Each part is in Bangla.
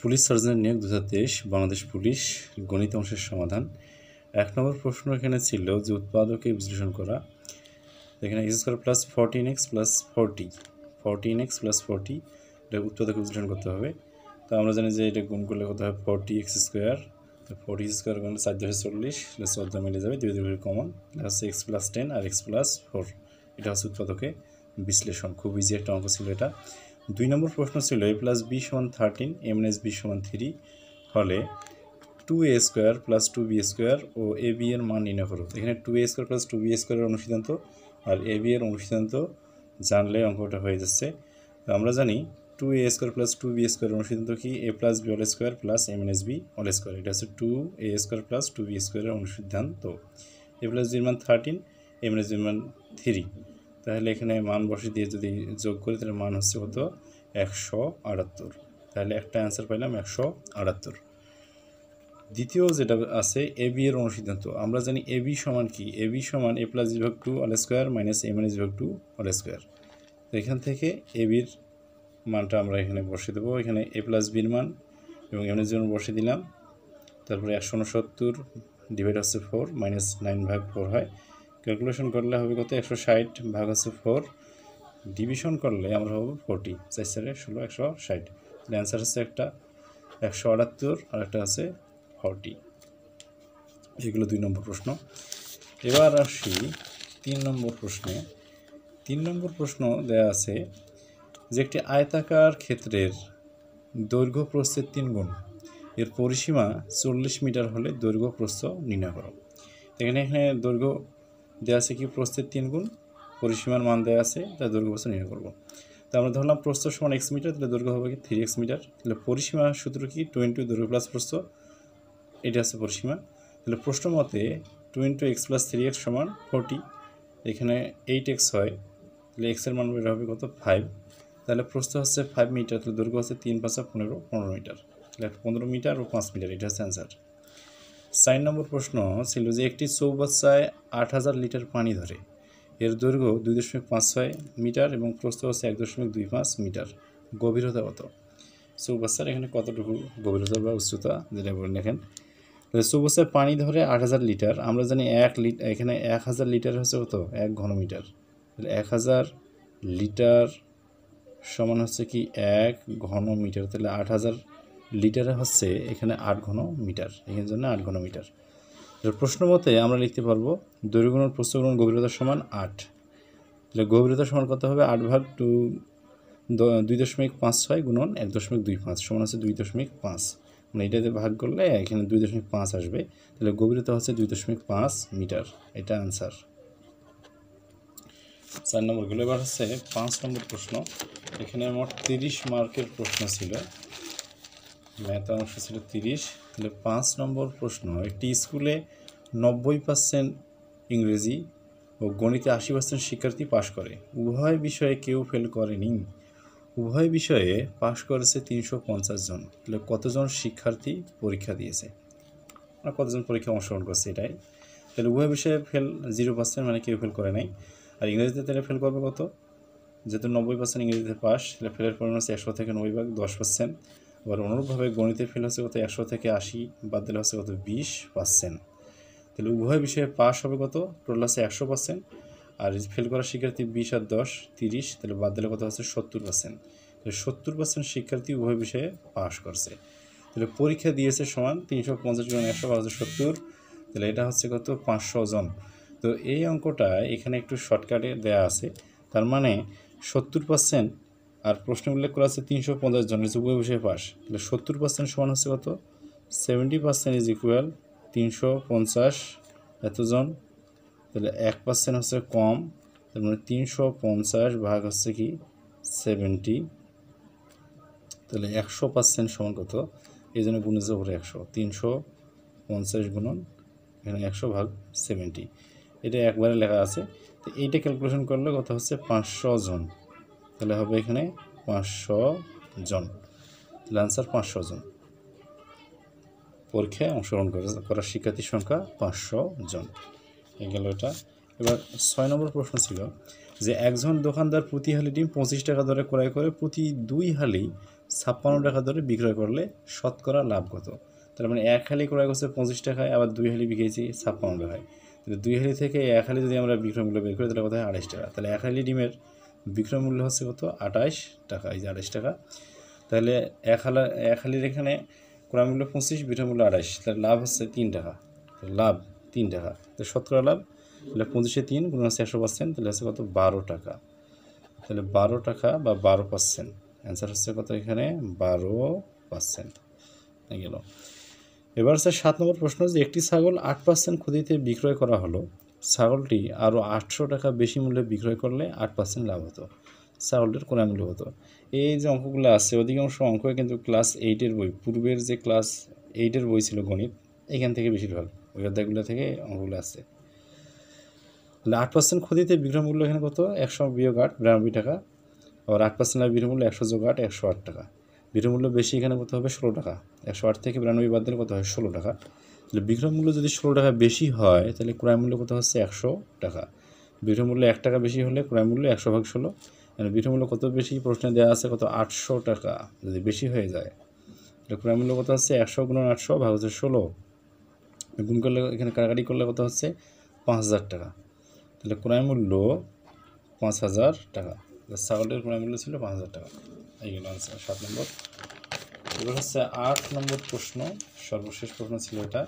পুলিশ সার্জেন্ট নিয়োগ 2023 বাংলাদেশ পুলিশ গণিত অংশের সমাধান। 1 নম্বর প্রশ্ন এখানে ছিল যে উৎপাদকে বিশ্লেষণ করা। এখানে x² plus 14x plus 14x plus 40 এটা উৎপাদকে বিশ্লেষণ করতে হবে। তো আমরা জানি যে এটা গুণ করলে কত হয় 40x স্কোয়ার। তো 40x স্কোয়ার গুণ 4 × 40 14 মিলে যাবে, 2 2 কমন, এটা হচ্ছে x প্লাস 10 আর x প্লাস 4। এটা হচ্ছে উৎপাদকে বিশ্লেষণ। খুব ইজি একটা অঙ্ক ছিল এটা। 2 নম্বর প্রশ্ন ছিল a প্লাস b সমান 13 a মাইনাস b সমান 3 হলে 2a square plus 2b square ও a b এর মান নির্ণয় করো। এখানে 2a স্কোয়ার প্লাস 2b স্কোয়ারের অনুসিদ্ধান্ত আর a b এর অনুসিদ্ধান্ত জানলে অঙ্কটা হয়ে যাচ্ছে। তো আমরা জানি 2a স্কোয়ার প্লাস 2b স্কোয়ারের অনুসিদ্ধান্ত কি a plus b whole square plus a minus b whole square. এটা হচ্ছে 2a স্কোয়ার প্লাস 2b স্কোয়ারের অনুসিদ্ধান্ত। a প্লাস b এর মান 13, a মাইনাস b এর মান 3। তাহলে এখানে মান বসিয়ে দিয়ে যদি যোগ করি তাহলে মান হচ্ছে কত 178। তাহলে একটা অ্যান্সার পাইলাম 178। দ্বিতীয় যেটা আছে এ বি এর অনুসিদ্ধান্ত। আমরা জানি এ বি সমান কি, এ বি সমান a প্লাস b ভাগ 2 whole square minus a minus b ভাগ 2 হোল স্কোয়ার। তো এখান থেকে এ বির মানটা আমরা এখানে বসিয়ে দেবো। এখানে a প্লাস বির মান এবং a মাইনাস b এর মান বসিয়ে দিলাম। তারপরে 169 ডিভাইড হচ্ছে 4 মাইনাস 9 ভাগ 4 হয়। ক্যালকুলেশন করলে হবে কত 160 ভাগ হচ্ছে 4, ডিভিশন করলে আমরা পাবো 40, 4 4 16 160। তাহলে অ্যান্সার হচ্ছে একটা 178 আর একটা আছে 40। এগুলো 2 নম্বর প্রশ্ন। এবার আসি 3 নম্বর প্রশ্নে। 3 নম্বর প্রশ্ন দেয়া আছে যে একটি আয়তাকার ক্ষেত্রের দৈর্ঘ্য প্রস্থের 3 গুণ, এর পরিসীমা 40 মিটার হলে দৈর্ঘ্য প্রস্থ নির্ণয় করো। এখানে দৈর্ঘ্য দেওয়া আছে কি প্রস্থের 3 গুণ, পরিসীমার মান দেওয়া আছে, তাই দৈর্ঘ্য প্রস্থ নির্ণয় করবো। তো আমরা ধরলাম প্রস্থ সমান x মিটার, তাহলে দৈর্ঘ্য হবে কি 3x মিটার। তাহলে পরিসীমা সূত্র কি 2 × দৈর্ঘ্য প্লাস প্রস্থ, এটা আছে পরিসীমা। তাহলে প্রশ্ন মতে 2 × x প্লাস 3x সমান 40, এখানে 8x হয়, তাহলে x এর মান বের হবে কত 5। তাহলে প্রস্থ হচ্ছে 5 মিটার, তাহলে দৈর্ঘ্য হচ্ছে 3 × 5 = 15 মিটার। তাহলে 15 মিটার ও 5 মিটার, এটা হচ্ছে অ্যান্সার। 4 নম্বর প্রশ্ন ছিল যে একটি চৌবাচ্চায় 8000 লিটার পানি ধরে, এর দৈর্ঘ্য 2.56 মিটার এবং প্রস্থ হচ্ছে 1.25 মিটার, গভীরতা কত? চৌবাচ্চার এখানে কতটুকু গভীরতা বা উচ্চতা যেটা বলেন দেখেন। চৌবাচ্চায় পানি ধরে 8000 লিটার, আমরা জানি 1 লিটার, এখানে 1000 লিটার হচ্ছে কত 1 ঘন মিটার। তাহলে 1000 লিটার সমান হচ্ছে কি 1 ঘন মিটার। তাহলে 8000 লিটারে হচ্ছে এখানে 8 ঘন মিটার, এখানে জন্য 8 ঘন মিটার। প্রশ্ন মতে আমরা লিখতে পারবো দৈর্ঘ্য গুণন প্রস্থ গুণন গভীরতা সমান 8। তাহলে গভীরতা সমান কত হবে 8 ভাগ 2.56 গুণন 1.25 সমান হচ্ছে 2.5, মানে এটাতে ভাগ করলে এখানে 2.5 আসবে। তাহলে গভীরতা হচ্ছে 2.5 মিটার, এটা আনসার। 4 নম্বরগুলো। এবার হচ্ছে 5 নম্বর প্রশ্ন। এখানে মোট 30 মার্কের প্রশ্ন ছিল, ম্যাথ অংশ ছিল 30। তাহলে 5 নম্বর প্রশ্ন, একটি স্কুলে 90% ইংরেজি ও গণিতে 80% শিক্ষার্থী পাশ করে, উভয় বিষয়ে কেউ ফেল করেনি। উভয় বিষয়ে পাশ করেছে 350 জন। তাহলে কতজন শিক্ষার্থী পরীক্ষা দিয়েছে, আর কতজন পরীক্ষা অংশগ্রহণ করছে এটাই। তাহলে উভয় বিষয়ে ফেল 0%, মানে কেউ ফেল করে নাই। আর ইংরেজিতে তাহলে ফেল করবে কত, যেহেতু 90% ইংরেজিতে পাস, তাহলে ফেলের পরিমাণ হচ্ছে 100 থেকে 90 ভাগ 10%। আবার অনুরূপভাবে গণিতে ফেল হচ্ছে কত 100 থেকে 80 বাদ দিলে হচ্ছে কত 20%। তাহলে উভয় বিষয়ে পাস হবে কত, টোটাল আছে 100%, আর ফেল করা শিক্ষার্থী 20 আর 10 30, তাহলে বাদ দিলে কত হচ্ছে 70%। তাহলে 70% শিক্ষার্থী উভয় বিষয়ে পাস করছে। তাহলে পরীক্ষা দিয়েছে সমান 350 × 100 = 70, তাহলে এটা হচ্ছে কত 500 জন। তো এই অঙ্কটা এখানে একটু শর্টকাটে দেওয়া আছে, তার মানে 70% আর প্রশ্ন উল্লেখ করা আছে 350 জন উভয় বিষয়ে পাস। তাহলে 70% সমান হচ্ছে কত 70% ইজ ইকুয়াল 350 এতজন। তাহলে 1% হচ্ছে কম, তার মানে 350 ভাগ হচ্ছে কি 70, তাহলে 100% সমান কত, এই জন্য গুণেছে উপরে 100, 350 গুণন এখানে 100 ভাগ 70, এটা একবারে লেখা আছে। তো এইটা ক্যালকুলেশন করলে কত হচ্ছে 500 জন। তাহলে হবে এখানে 500 জন, তাহলে আনসার 500 জন পরীক্ষায় অংশগ্রহণ করার শিক্ষার্থীর সংখ্যা 500 জন। এই গেল এটা। এবার 6 নম্বর প্রশ্ন ছিল যে একজন দোকানদার প্রতি হালি ডিম 25 টাকা দরে ক্রয় করে প্রতি 2 হালি 56 টাকা ধরে বিক্রয় করলে শতকরা লাভ কত? তার মানে এক হালি ক্রয় করছে 25 টাকায়, আবার 2 হালি বিকেছি 56 টাকায়। তাহলে 2 হালি থেকে 1 হালি যদি আমরা বিক্রয় মূল্য বের করি তাহলে কত হয়? 28 টাকা। তাহলে 1 হালি ডিমের বিক্রয় মূল্য হচ্ছে কত? 28 টাকা। এই যে 28 টাকা। তাহলে এক হালির এখানে ক্রয় মূল্য 25, বিক্রয় মূল্য 28, তাহলে লাভ হচ্ছে 3 টাকা। লাভ 3 টাকা। তো শতকরা লাভ তাহলে 25-এ 3 গুণ হচ্ছে 100%, তাহলে হচ্ছে কত? 12 টাকা। তাহলে 12 টাকা বা 12%। অ্যান্সার হচ্ছে কত এখানে? 12% গেল। এবার হচ্ছে 7 নম্বর প্রশ্ন, যে একটি ছাগল 8% ক্ষতিতে বিক্রয় করা হলো, ছাগলটি আরও 800 টাকা বেশি মূল্যে বিক্রয় করলে 8% লাভ হতো, ছাগলটির ক্রয় মূল্য হতো। এই যে অঙ্কগুলো আছে অধিকাংশ অঙ্ক কিন্তু ক্লাস 8-এর বই, পূর্বের যে ক্লাস 8-এর বই ছিল গণিত, এখান থেকে বেশিরভাগ ওই অধ্যায়গুলো থেকে অঙ্কগুলো আছে। তাহলে 8% ক্ষতিতে বিক্রয় মূল্য এখানে কত? 100 বিয়োগ 8 92 টাকা। আবার 8% লাভ বিক্রয় মূল্য 100 যোগ 8 108 টাকা। বিক্রয় মূল্য বেশি এখানে কত হবে? 16 টাকা। 108 থেকে 92 বাদ দিলে কত হয়? 16 টাকা। তাহলে বিক্রয় মূল্য যদি 16 টাকা বেশি হয় তাহলে ক্রয় মূল্য কত হচ্ছে? 100 টাকা। বিক্রয় মূল্য 1 টাকা বেশি হলে ক্রয় মূল্য 100/16। মানে বিক্রয় মূল্য কত বেশি? প্রশ্নে দেওয়া আছে কত? 800 টাকা। যদি বেশি হয়ে যায় তাহলে ক্রয় মূল্য কত হচ্ছে? 100 গুণন 800 ভাগ হচ্ছে 16, গুণ করলে এখানে কাটাকাটি করলে কত হচ্ছে? 5000 টাকা। তাহলে ক্রয় মূল্য 5000 টাকা। ছাগলের ক্রয় মূল্য ছিল 5000 টাকা। এইগুলো আনসার 7 নম্বর। এবার হচ্ছে 8 নম্বর প্রশ্ন, সর্বশেষ প্রশ্ন ছিল এটা,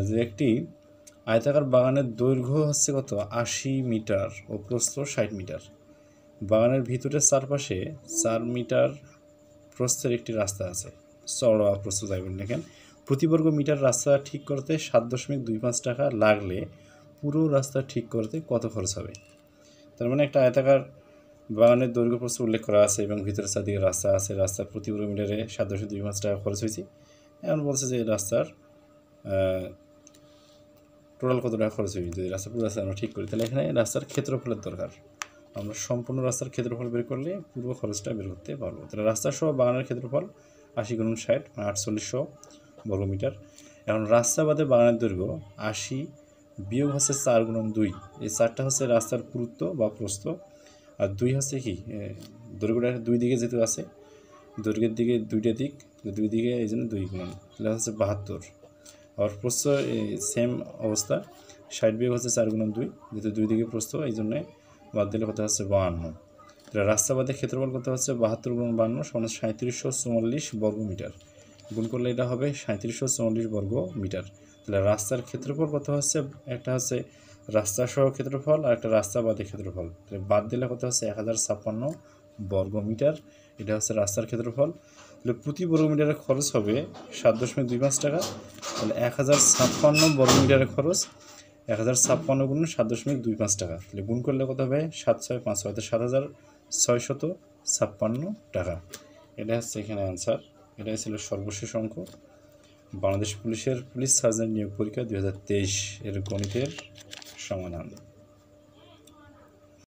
যে একটি আয়তাকার বাগানের দৈর্ঘ্য হচ্ছে কত? 80 মিটার ও প্রস্থ 60 মিটার। বাগানের ভিতরের চারপাশে 4 মিটার প্রস্থের একটি রাস্তা আছে, চওড়া প্রস্থ যাই বলি দেখেন। প্রতি বর্গ মিটার রাস্তা ঠিক করতে 7.25 টাকা লাগলে পুরো রাস্তা ঠিক করতে কত খরচ হবে? তার মানে একটা আয়তাকার বাগানের দৈর্ঘ্য প্রস্থ উল্লেখ করা আছে এবং ভিতরের চারদিকে রাস্তা আছে, রাস্তার প্রতি বর্গ মিটারে 7.25 টাকা খরচ হয়েছে। এখন বলছে যে রাস্তার টোটাল কত টাকা খরচ হয়েছে। যদি রাস্তা পুরো রাস্তা আমরা ঠিক করি তাহলে এখানে রাস্তার ক্ষেত্রফলের দরকার। আমরা সম্পূর্ণ রাস্তার ক্ষেত্রফল বের করলে পুরো খরচটা বের করতে পারবো। তাহলে রাস্তা সহ বাগানের ক্ষেত্রফল 80 গুণ 60 মানে 4800 বর্গমিটার। এখন রাস্তা বাদে বাগানের দৈর্ঘ্য 80 বিয়োগ হচ্ছে 4 গুণ 2, এই 4টা হচ্ছে রাস্তার পুরুত্ব বা প্রস্থ, আর 2 হচ্ছে কি দৈর্ঘ্যটা 2 দিকে যেহেতু আছে, দৈর্ঘ্যের দিকে 2টা দিক, 2 দিকে এই জন্য 2 গুণ, তাহলে হচ্ছে 72। আর প্রস্থ সেম অবস্থা, 60 বিয়োগ হচ্ছে 4 গুণ 2, যেহেতু 2 দিকে প্রস্থ এই জন্যে বাদ দিলে কত হচ্ছে? 52। তাহলে রাস্তা বাদে ক্ষেত্রফল কত হচ্ছে? 72 গুণ 52 সমান 3744 বর্গমিটার। গুণ করলে এটা হবে 3744 বর্গ মিটার। তাহলে রাস্তার ক্ষেত্রফল কত হচ্ছে? একটা হচ্ছে রাস্তা সহ ক্ষেত্রফল আর একটা রাস্তা বাদে ক্ষেত্রফল। তাহলে বাদ দিলে কত হচ্ছে? 1056 বর্গমিটার। এটা হচ্ছে রাস্তার ক্ষেত্রফল। তাহলে প্রতি বর্গমিটারের খরচ হবে 7.25 টাকা। তাহলে 1056 বর্গমিটারের খরচ 1056 গুণ 7.25 টাকা। তাহলে গুণ করলে কত হবে? 7656, অর্থাৎ 7656 টাকা। এটা হচ্ছে এখানে অ্যান্সার। এটাই ছিল সর্বশেষ অঙ্ক, বাংলাদেশ পুলিশের পুলিশ সার্জেন্ট নিয়োগ পরীক্ষা 2023 এর গণিতের সমাধান।